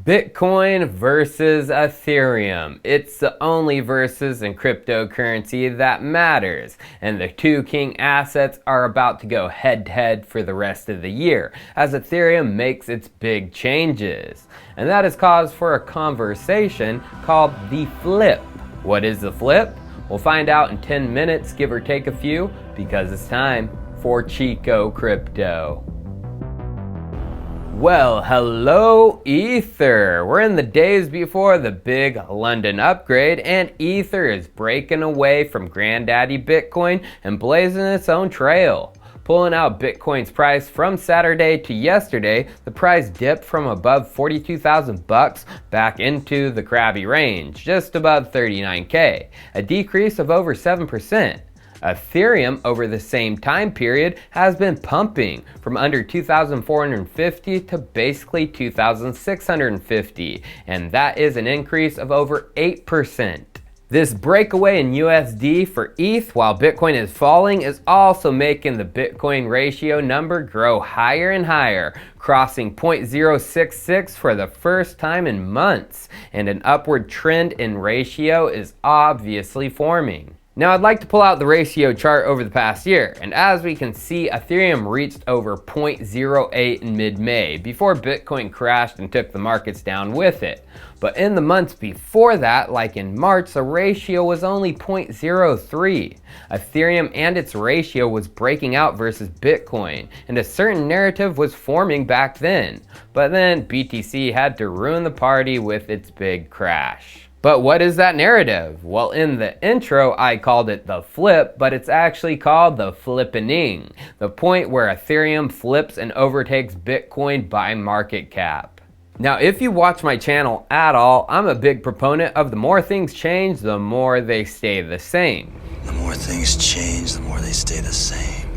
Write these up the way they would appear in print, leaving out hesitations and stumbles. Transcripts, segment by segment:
Bitcoin versus Ethereum. It's the only versus in cryptocurrency that matters, and the two king assets are about to go head to head for the rest of the year as Ethereum makes its big changes. And that is cause for a conversation called the flip. What is the flip? We'll find out in 10 minutes, give or take a few, because it's time for Chico Crypto. Well, hello Ether! We're in the days before the big London upgrade, and Ether is breaking away from Granddaddy Bitcoin and blazing its own trail. Pulling out Bitcoin's price from Saturday to yesterday, the price dipped from above 42,000 bucks back into the crabby range, just above 39K, a decrease of over 7%. Ethereum over the same time period has been pumping from under 2,450 to basically 2,650, and that is an increase of over 8%. This breakaway in USD for ETH while Bitcoin is falling is also making the Bitcoin ratio number grow higher and higher, crossing 0.066 for the first time in months, and an upward trend in ratio is obviously forming. Now I'd like to pull out the ratio chart over the past year, and as we can see, Ethereum reached over 0.08 in mid-May before Bitcoin crashed and took the markets down with it. But in the months before that, like in March, the ratio was only 0.03. Ethereum and its ratio was breaking out versus Bitcoin, and a certain narrative was forming back then. But then BTC had to ruin the party with its big crash. But what is that narrative? Well, in the intro, I called it the flip, but it's actually called the FlIPPENING, the point where Ethereum flips and overtakes Bitcoin by market cap. Now, if you watch my channel at all, I'm a big proponent of the more things change, the more they stay the same. The more things change, the more they stay the same.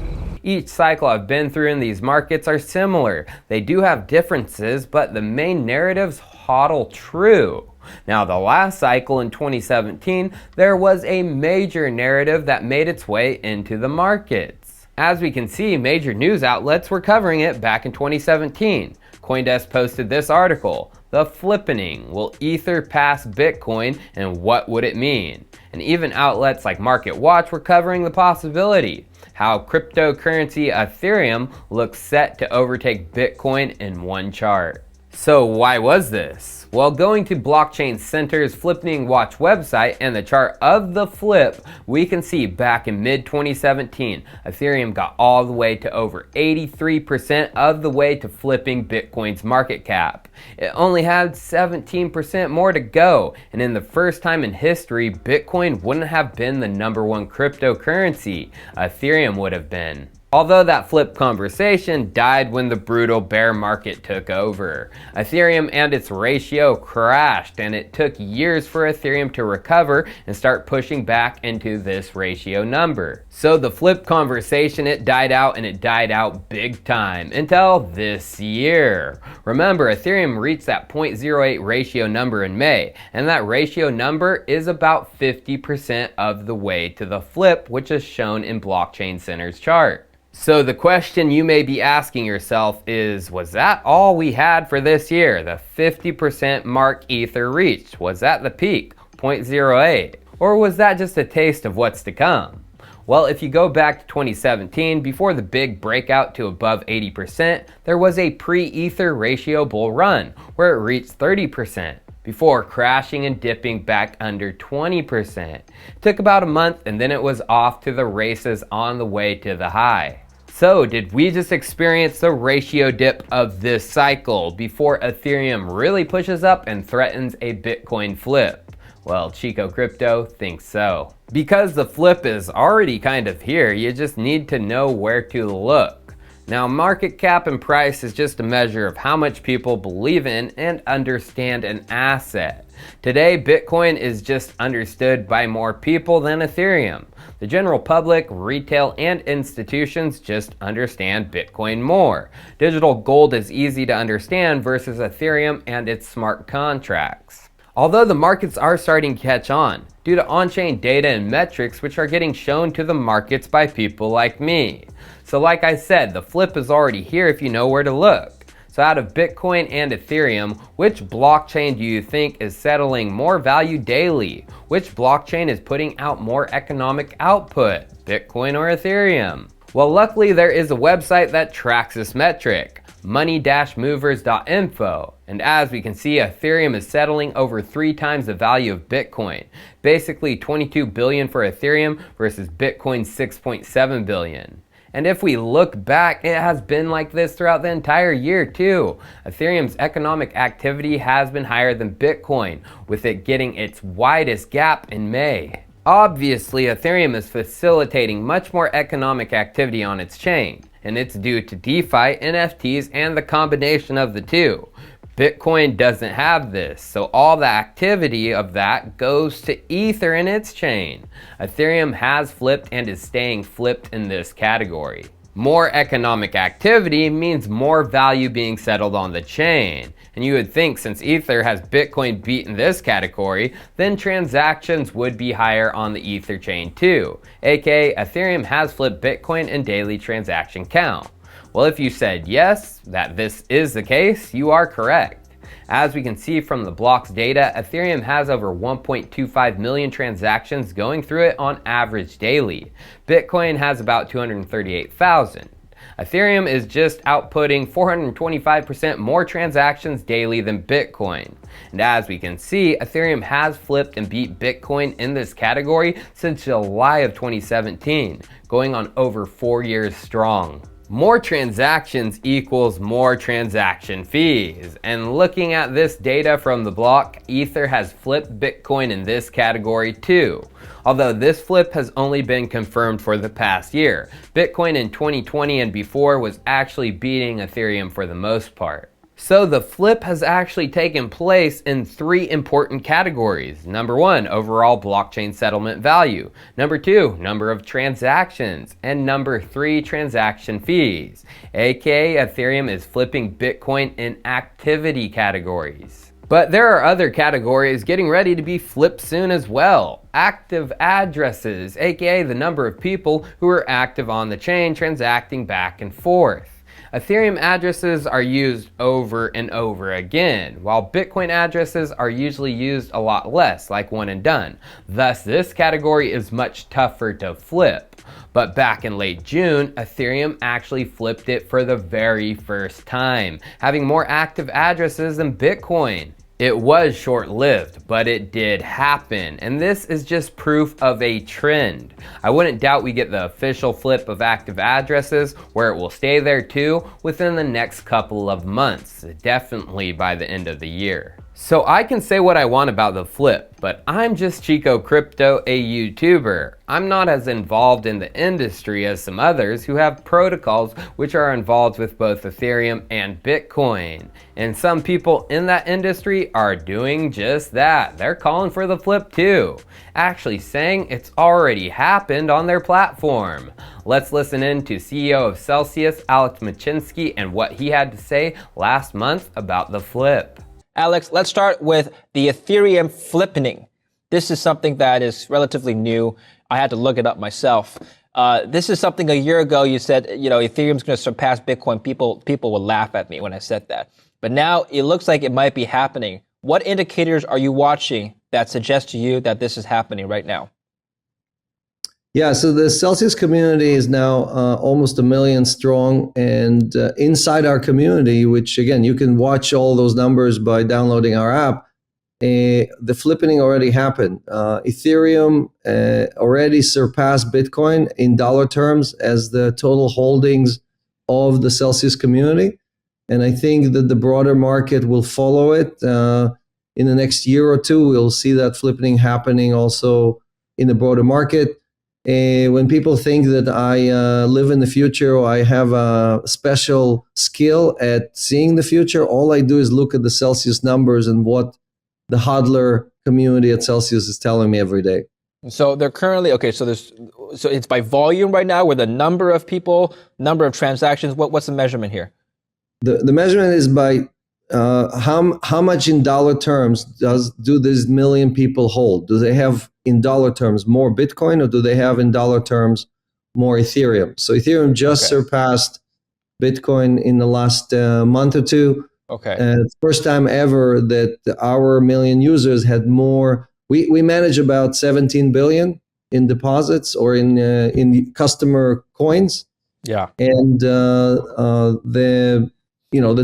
Each cycle I've been through in these markets are similar. They do have differences, but the main narratives hodl true. Now, the last cycle in 2017, there was a major narrative that made its way into the markets. As we can see, major news outlets were covering it back in 2017. CoinDesk posted this article, "The FlIPPENING, will Ether pass Bitcoin and what would it mean?" And even outlets like Market Watch were covering the possibility, how cryptocurrency Ethereum looks set to overtake Bitcoin in one chart. So why was this? Well, going to Blockchain Center's FlIPPENING Watch website and the chart of the flip, we can see back in mid-2017, Ethereum got all the way to over 83% of the way to flipping Bitcoin's market cap. It only had 17% more to go, and in the first time in history, Bitcoin wouldn't have been the #1 cryptocurrency. Ethereum would have been. Although that flip conversation died when the brutal bear market took over. Ethereum and its ratio crashed, and it took years for Ethereum to recover and start pushing back into this ratio number. So the flip conversation, it died out, and it died out big time until this year. Remember, Ethereum reached that 0.08 ratio number in May, and that ratio number is about 50% of the way to the flip, which is shown in Blockchain Center's chart. So the question you may be asking yourself is, was that all we had for this year? The 50% mark Ether reached. Was that the peak, 0.08? Or was that just a taste of what's to come? Well, if you go back to 2017, before the big breakout to above 80%, there was a pre-Ether ratio bull run, where it reached 30%. Before crashing and dipping back under 20%. It took about a month, and then it was off to the races on the way to the high. So did we just experience the ratio dip of this cycle before Ethereum really pushes up and threatens a Bitcoin flip? Well, Chico Crypto thinks so. Because the flip is already kind of here, you just need to know where to look. Now, market cap and price is just a measure of how much people believe in and understand an asset. Today, Bitcoin is just understood by more people than Ethereum. The general public, retail, and institutions just understand Bitcoin more. Digital gold is easy to understand versus Ethereum and its smart contracts. Although the markets are starting to catch on, due to on-chain data and metrics which are getting shown to the markets by people like me. So like I said, the flip is already here if you know where to look. So out of Bitcoin and Ethereum, which blockchain do you think is settling more value daily? Which blockchain is putting out more economic output? Bitcoin or Ethereum? Well, luckily there is a website that tracks this metric, money-movers.info. And as we can see, Ethereum is settling over 3 times the value of Bitcoin. Basically 22 billion for Ethereum versus Bitcoin's 6.7 billion. And if we look back, it has been like this throughout the entire year too. Ethereum's economic activity has been higher than Bitcoin, with it getting its widest gap in May. Obviously, Ethereum is facilitating much more economic activity on its chain, and it's due to DeFi, NFTs, and the combination of the two. Bitcoin doesn't have this, so all the activity of that goes to Ether in its chain. Ethereum has flipped and is staying flipped in this category. More economic activity means more value being settled on the chain. And you would think since Ether has Bitcoin beat in this category, then transactions would be higher on the Ether chain too. aka Ethereum has flipped Bitcoin in daily transaction count. Well, if you said yes, that this is the case, you are correct. As we can see from the block's data, Ethereum has over 1.25 million transactions going through it on average daily. Bitcoin has about 238,000. Ethereum is just outputting 425% more transactions daily than Bitcoin. And as we can see, Ethereum has flipped and beat Bitcoin in this category since July of 2017, going on over 4 years strong. More transactions equals more transaction fees. And looking at this data from the block, Ether has flipped Bitcoin in this category too. Although this flip has only been confirmed for the past year. Bitcoin in 2020 and before was actually beating Ethereum for the most part. So the flip has actually taken place in 3 important categories. Number 1, overall blockchain settlement value. Number 2, number of transactions. And number 3, transaction fees. aka Ethereum is flipping Bitcoin in activity categories. But there are other categories getting ready to be flipped soon as well. Active addresses, aka the number of people who are active on the chain transacting back and forth. Ethereum addresses are used over and over again, while Bitcoin addresses are usually used a lot less, like one and done. Thus, this category is much tougher to flip. But back in late June, Ethereum actually flipped it for the very first time, having more active addresses than Bitcoin. It was short-lived, but it did happen, and this is just proof of a trend. I wouldn't doubt we get the official flip of active addresses, where it will stay there too, within the next couple of months, definitely by the end of the year. So I can say what I want about the flip, but I'm just chicocrypto, a YouTuber. I'm not as involved in the industry as some others who have protocols which are involved with both Ethereum and Bitcoin. And some people in that industry are doing just that. They're calling for the flip too, actually saying it's already happened on their platform. Let's listen in to CEO of Celsius, Alex Machinsky, and what he had to say last month about the flip. Alex, let's start with the Ethereum FLIPPENING. This is something that is relatively new. I had to look it up myself. This is something a year ago you said, Ethereum's going to surpass Bitcoin. People would laugh at me when I said that. But now it looks like it might be happening. What indicators are you watching that suggest to you that this is happening right now? Yeah, so the Celsius community is now almost 1 million strong, and inside our community, which again, you can watch all those numbers by downloading our app, the flippening already happened. Ethereum already surpassed Bitcoin in dollar terms as the total holdings of the Celsius community. And I think that the broader market will follow it. In the next year or two, we'll see that flippening happening also in the broader market. When people think that I live in the future or I have a special skill at seeing the future, all I do is look at the Celsius numbers and what the hodler community at Celsius is telling me every day. So they're currently, so it's by volume right now, where the number of people, number of transactions, what's the measurement here? The measurement is by how much in dollar terms do these 1 million people hold? Do they have in dollar terms more Bitcoin, or do they have in dollar terms more Ethereum? So Ethereum just surpassed Bitcoin in the last month or two. Okay. It's the first time ever that our million users had more. We manage about 17 billion in deposits or in customer coins, Yeah. and the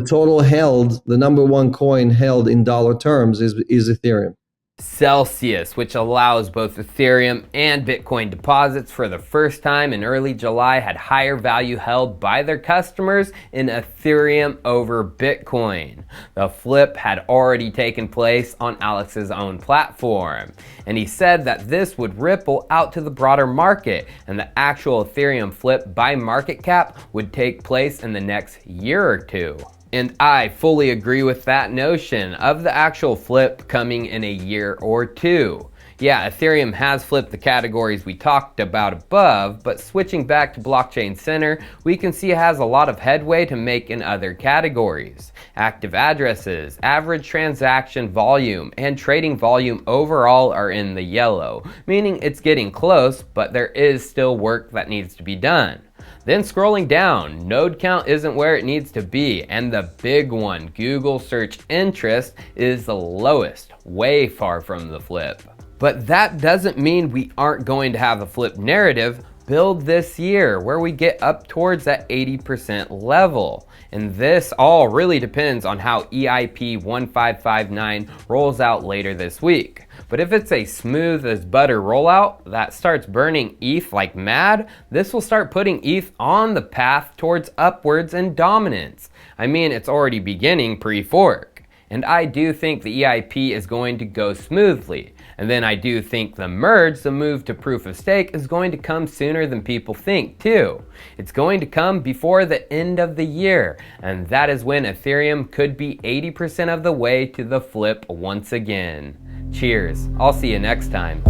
total held, the number one coin held in dollar terms is Ethereum. Celsius, which allows both Ethereum and Bitcoin deposits for the first time in early July, had higher value held by their customers in Ethereum over Bitcoin. The flip had already taken place on Alex's own platform, and he said that this would ripple out to the broader market, and the actual Ethereum flip by market cap would take place in the next year or two. And I fully agree with that notion of the actual flip coming in a year or two. Yeah, Ethereum has flipped the categories we talked about above, but switching back to Blockchain Center, we can see it has a lot of headway to make in other categories. Active addresses, average transaction volume, and trading volume overall are in the yellow, meaning it's getting close, but there is still work that needs to be done. Then scrolling down, node count isn't where it needs to be, and the big one, Google search interest, is the lowest, way far from the flip. But that doesn't mean we aren't going to have a flip narrative build this year where we get up towards that 80% level. And this all really depends on how EIP 1559 rolls out later this week. But if it's a smooth as butter rollout that starts burning ETH like mad, this will start putting ETH on the path towards upwards and dominance. I mean, it's already beginning pre-fork. And I do think the EIP is going to go smoothly. And then I do think the merge, the move to proof of stake, is going to come sooner than people think too. It's going to come before the end of the year, and that is when Ethereum could be 80% of the way to the flip once again. Cheers. I'll see you next time.